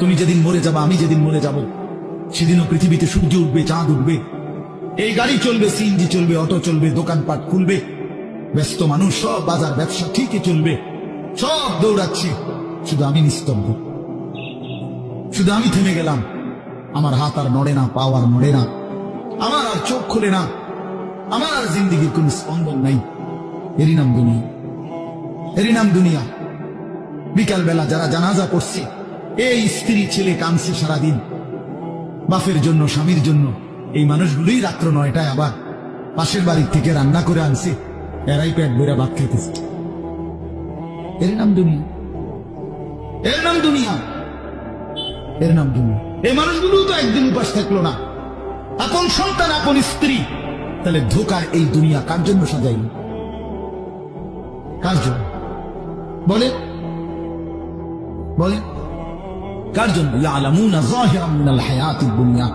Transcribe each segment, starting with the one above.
তুমি যেদিন মরে যাবা, আমি যেদিন মরে যাব, সেদিনও পৃথিবীতে সূর্য উঠবে, চাঁদ উঠবে, এই গাড়ি চলবে, সিএনজি চলবে, অটো চলবে, দোকানপাট খুলবে, ব্যস্ত মানুষ সব বাজার ব্যবসা ঠিকই চলবে, সব দৌড়াচ্ছে, শুধু আমি নিস্তব্ধ, শুধু আমি থেমে গেলাম। আমার হাত আর নড়ে না, পা আর নড়ে না, আমার আর চোখ খোলে না, আমার আর জিন্দিগির কোন স্পন্দন নাই। এরই নাম দুনিয়া, এরই নাম দুনিয়া। বিকাল বেলা যারা জানাজা পড়ছে, এই স্ত্রী ছেলে কাঁদছে সারাদিন বাপের জন্য, স্বামীর জন্য, এই মানুষগুলোই রাত্র 9টায় আবার পাশের বাড়ির থেকে রান্না করে আনছে, এরাই পেট ভরে ভাত খাইতেছে। এর নাম দুনিয়া, এর নাম দুনিয়া, এর নাম দুনিয়া। এই মানুষগুলো তো একদিন উপাস থাকলো না, আপন সন্তান, আপন স্ত্রী। তাহলে ধোকার এই দুনিয়া কার জন্য সাজাইল? কার জন্য বলে? বলে কার জন্য? ইয়ালামুনা যাহিরাম মিনাল হায়াতিদ দুনিয়া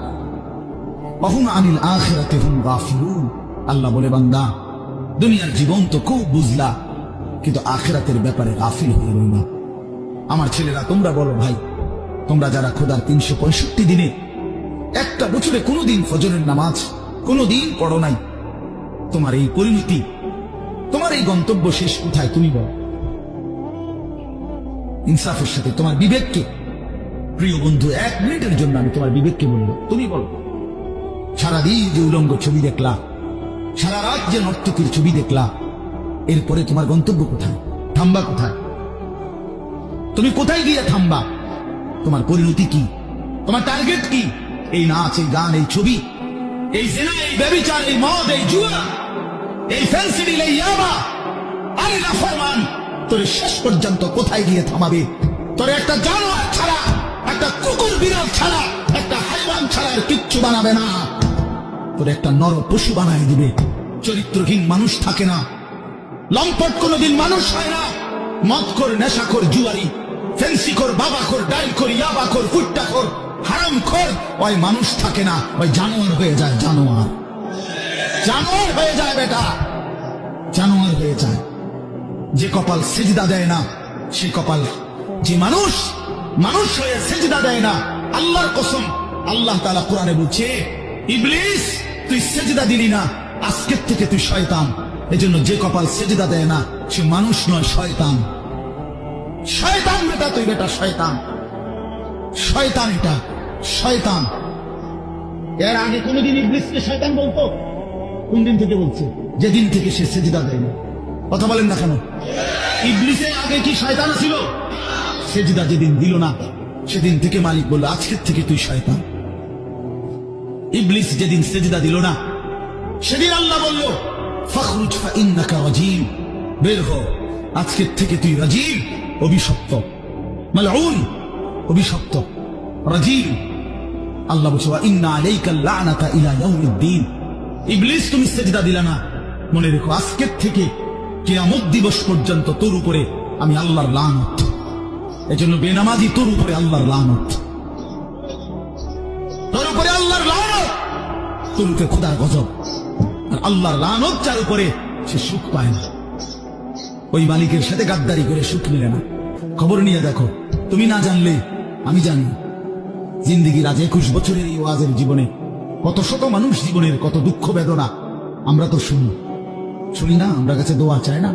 ওয়া হুম আনিল আখিরাতি হুম গাফিলুন। আল্লাহ বলে, বান্দা, দুনিয়ার জীবন তো খুব বুঝলা, কিন্তু আখিরাতের ব্যাপারে গাফিল হয়ে রইলা। আমার ছেলেরা, তোমরা বলো ভাই, তোমরা যারা খোদার 365 দিনে একটা বছরে কোনোদিন ফজরের নামাজ কোনোদিন পড়ো নাই, তোমার এই পরিণতি, তোমার এই গন্তব্য শেষ কোথায়? তুমি বলো ইনসাফের সাথে। তোমার বিবেককে, প্রিয় বন্ধু, 1 মিনিটের জন্য আমি তোমার বিবেককে বলবো, তুমি বলো, সারাদিন যে উলঙ্গ ছবি দেখলা, সারা রাত যে নর্তকীর ছবি দেখলা, এরপরে তোমার গন্তব্য কোথায়? থামবা কোথায়? তুমি কোথায় গিয়ে থামবা? তোমার পরিণতি কি? তোমার টার্গেট কি? এই নাচ, এই গান, এই ছবি, এই জিনা, এই ব্যভিচার, এই মদ, এই জুয়া, এই ফেন্সিডিল, এই ইয়াবা, আরে নাফরমান, তোর শেষ পর্যন্ত কোথায় গিয়ে থামাবে? তোর একটা জানোয়ার ছাড়া, একটা কুকুর বিড়াল ছাড়া, একটা হাইওয়ান ছাড়া আর কিচ্ছু বানাবে না। তোর একটা নর পশু বানায় দিবে। চরিত্রহীন মানুষ থাকে না, লম্পট কোনদিন মানুষ হয় না। মদখোর, নেশাখোর, জুয়ারি, ফেন্সিখোর, বাবাখোর, ডাইলখোর, ইয়াবাখোর, ফুট্টাখোর, হারামখোর, ওই মানুষ থাকে না, ওই জানোয়ার হয়ে যায়। জানোয়ার, জানোয়ার হয়ে যায় বেটা, জানোয়ার হয়ে যায়। যে কপাল সেজদা দেয় না, সে কপাল, যে মানুষ মানুষ হয়ে সেজদা দেয় না, আল্লাহর কসম, আল্লাহ তাআলা কোরআনে বলছে, ইবলিস তুই সেজদা দিলি না, আজকের থেকে তুই শয়তান। এজন্য যে কপাল সেজদা দেয় না, সে মানুষ নয়, শয়তান। শয়তান বেটা, তুই বেটা শয়তান, শয়তান, এটা শয়তান। এর আগে কোনদিন ইবলিসকে শয়তান বলতো? কোন দিন থেকে বলছে? যেদিন থেকে সে সেজদা দেয় না। কথা বলেন না কেন? ইবলিসের আগে কি শয়তান ছিল? সেজদা যেদিন দিল না, সেদিন থেকে মালিক বলল, আজকের থেকে তুই শয়তান। ইবলিস যেদিন সেজদা দিল না, সেদিন আল্লাহ বলল, ফাখরুজ ফাইন্নাকা রাজিম, বের হ, আজকের থেকে তুই রাজিম, অভিশপ্ত, মালউন, অভিশপ্ত, রাজিম। আল্লাহ বলছে, ওয়া ইন্না আলাইকাল লা'নাতা ইলা ইয়াউমিদ্দিন। ইবলিস তুমি সেজদা দিলা না, মনে রেখো, আজকের থেকে কিয়ামত দিবস পর্যন্ত তোর উপরে আমি আল্লাহর লানত। এজন্য বেনামাজি, তোর উপরে আল্লাহর লানত, তোর উপরে আল্লাহর লানত, তোর উপরে খোদার গজব। আর আল্লাহর লানত যার উপরে, সে সুখ পায় না। ওই মালিকের সাথে গাদ্দারি করে সুখ মিলে না। খবর নিয়ে দেখো, তুমি না জানলে আমি জানি। জিন্দিগির আজ 21 বছরের এই ওয়াজের জীবনে কত শত মানুষ জীবনের কত দুঃখ বেদনা আমরা তো শুনি না। আমরা কাছে দোয়া চায় না।